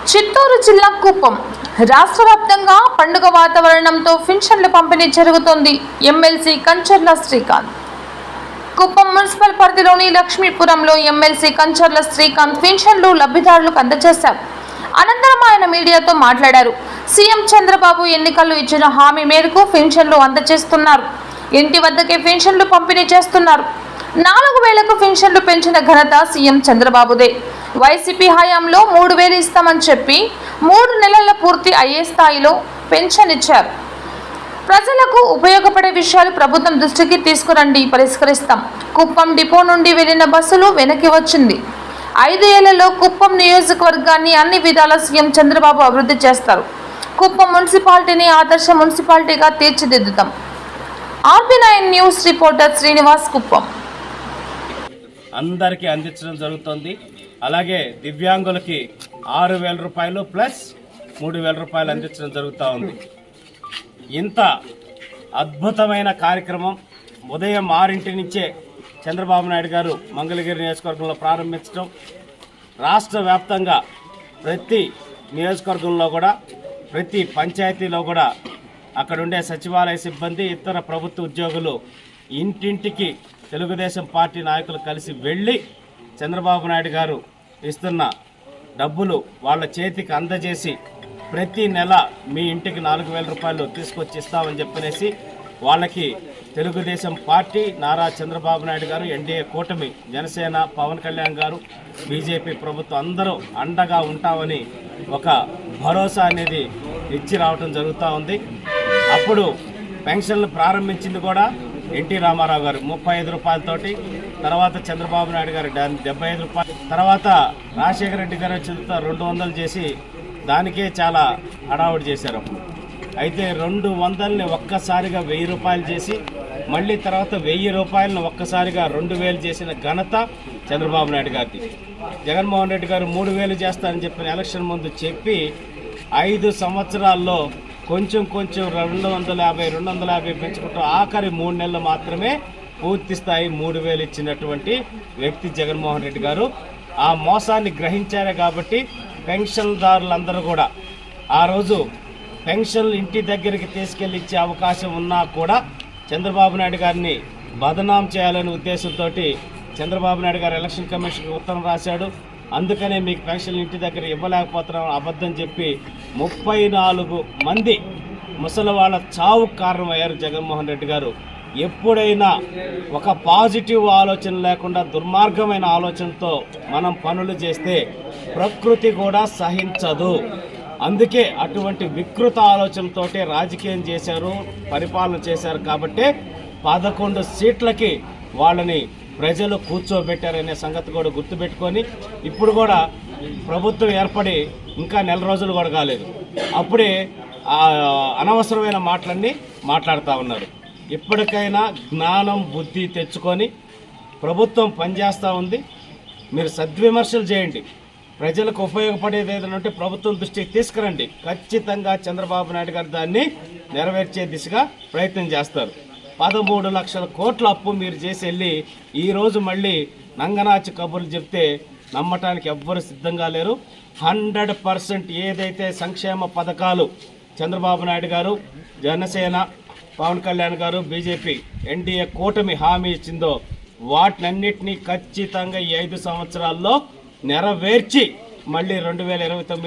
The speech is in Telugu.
చిత్తూరు జిల్లా కుప్పం రాష్ట్ర వ్యాప్తంగా పండుగ వాతావరణంతో పెన్షన్ల పంపిణీ జరుగుతోంది. ఎమ్మెల్సీ కంచర్ల శ్రీకాంత్ కుప్పం మున్సిపల్ పరిధిలోని లక్ష్మీపురంలో ఎమ్మెల్సీ కంచర్ల శ్రీకాంత్ పెన్షన్లు లబ్ధిదారులకు అందజేశారు. అనంతరం ఆయన మీడియాతో మాట్లాడారు. సీఎం చంద్రబాబు ఎన్నికల్లో ఇచ్చిన హామీ మేరకు పెన్షన్లు అందజేస్తున్నారు. ఇంటి వద్దకే పెన్షన్లు పంపిణీ చేస్తున్నారు. 4000కు పెన్షన్లు పెంచిన ఘనత సీఎం చంద్రబాబుదే. వైసీపీ హయాంలో 3000 ఇస్తామని చెప్పి 3 నెలల పూర్తి అయ్యే స్థాయిలో పెన్షన్ ఇచ్చారు. ప్రజలకు ఉపయోగపడే విషయాలు ప్రభుత్వం దృష్టికి తీసుకురండి, పరిష్కరిస్తాం. కుప్పం డిపో నుండి వెళ్లిన బస్సులు వెనక్కి వచ్చింది. 5 ఏళ్లలో కుప్పం నియోజకవర్గాన్ని అన్ని విధాల సీఎం చంద్రబాబు అభివృద్ధి చేస్తారు. కుప్పం మున్సిపాలిటీని ఆదర్శ మున్సిపాలిటీగా తీర్చిదిద్దుతాం. RB9 news reporter Srinivas, Kuppam. అందరికీ అందించడం జరుగుతుంది. అలాగే దివ్యాంగులకి 6000 రూపాయలు ప్లస్ 3000 రూపాయలు అందించడం జరుగుతూ ఉంది. ఇంత అద్భుతమైన కార్యక్రమం ఉదయం 6 నుంచే చంద్రబాబు నాయుడు గారు మంగళగిరి నియోజకవర్గంలో ప్రారంభించడం, రాష్ట్ర వ్యాప్తంగా ప్రతి నియోజకవర్గంలో కూడా ప్రతి పంచాయతీలో కూడా అక్కడుండే సచివాలయ సిబ్బంది, ఇతర ప్రభుత్వ ఉద్యోగులు ఇంటింటికి తెలుగుదేశం పార్టీ నాయకులు కలిసి వెళ్ళి చంద్రబాబు నాయుడు గారు ఇస్తున్న డబ్బులు వాళ్ళ చేతికి అందజేసి ప్రతి నెల మీ ఇంటికి 4000 రూపాయలు తీసుకొచ్చి ఇస్తామని చెప్పనేసి వాళ్ళకి తెలుగుదేశం పార్టీ, నారా చంద్రబాబు నాయుడు గారు, ఎన్డీఏ కూటమి, జనసేన, పవన్ కళ్యాణ్ గారు, బీజేపీ ప్రభుత్వం అందరూ అండగా ఉంటామని ఒక భరోసా అనేది ఇచ్చి రావటం జరుగుతూ ఉంది. అప్పుడు పెన్షన్లు ప్రారంభించింది కూడా ఎన్టీ రామారావు గారు 35 రూపాయలతోటి, తర్వాత చంద్రబాబు నాయుడు గారు 75 రూపాయలు, తర్వాత రాజశేఖర రెడ్డి గారు వచ్చిన 200 చేసి దానికే చాలా హడావుడి చేశారు. అయితే 200ని ఒక్కసారిగా 1000 రూపాయలు చేసి మళ్ళీ తర్వాత 1000 రూపాయలను ఒక్కసారిగా 2000 చేసిన ఘనత చంద్రబాబు నాయుడు గారిది. జగన్మోహన్ రెడ్డి గారు 3000 చేస్తారని చెప్పిన ఎలక్షన్ ముందు చెప్పి 5 సంవత్సరాల్లో కొంచెం 250 పెంచుకుంటూ ఆఖరి 3 నెలలు మాత్రమే పూర్తి స్థాయి 3000 ఇచ్చినటువంటి వ్యక్తి జగన్మోహన్ రెడ్డి గారు. ఆ మోసాన్ని గ్రహించారే కాబట్టి పెన్షన్దారులందరూ కూడా ఆ రోజు పెన్షన్లు ఇంటి దగ్గరికి తీసుకెళ్ళి ఇచ్చే అవకాశం ఉన్నా కూడా చంద్రబాబు నాయుడు గారిని బదనాం చేయాలనే ఉద్దేశంతో చంద్రబాబు నాయుడు గారు ఎలక్షన్ కమిషన్కి ఉత్తరం రాశాడు. అందుకనే మీకు పెన్షన్లు ఇంటి దగ్గర ఇవ్వలేకపోతున్నాం అబద్ధం చెప్పి 34 మంది ముసలి వాళ్ళ చావుకు కారణమయ్యారు జగన్మోహన్ రెడ్డి గారు. ఎప్పుడైనా ఒక పాజిటివ్ ఆలోచన లేకుండా దుర్మార్గమైన ఆలోచనతో మనం పనులు చేస్తే ప్రకృతి కూడా సహించదు. అందుకే అటువంటి వికృత ఆలోచనతోటే రాజకీయం చేశారు, పరిపాలన చేశారు. కాబట్టి 11 సీట్లకి వాళ్ళని ప్రజలు కూర్చోబెట్టారనే సంగతి కూడా గుర్తుపెట్టుకొని ఇప్పుడు కూడా ప్రభుత్వం ఏర్పడి ఇంకా నెల రోజులు కూడా కాలేదు, అప్పుడే అనవసరమైన మాటలన్నీ మాట్లాడుతూ ఉన్నారు. ఇప్పటికైనా జ్ఞానం, బుద్ధి తెచ్చుకొని ప్రభుత్వం పనిచేస్తూ ఉంది. మీరు సద్విమర్శలు చేయండి. ప్రజలకు ఉపయోగపడేది ఏదైనా ఉంటే ప్రభుత్వం దృష్టికి తీసుకురండి. ఖచ్చితంగా చంద్రబాబు నాయుడు గారు దాన్ని నెరవేర్చే దిశగా ప్రయత్నం చేస్తారు. 13 లక్షల కోట్ల అప్పు మీరు చేసి వెళ్ళి ఈరోజు మళ్ళీ నంగనాచి కబుర్లు చెప్తే నమ్మటానికి ఎవ్వరు సిద్ధంగా లేరు. 100% ఏదైతే సంక్షేమ పథకాలు చంద్రబాబు నాయుడు గారు, జనసేన, పవన్ కళ్యాణ్ గారు, బీజేపీ, ఎన్డీఏ కూటమి హామీ ఇచ్చిందో వాటినన్నిటినీ ఖచ్చితంగా ఈ 5 సంవత్సరాల్లో నెరవేర్చి మళ్ళీ 2029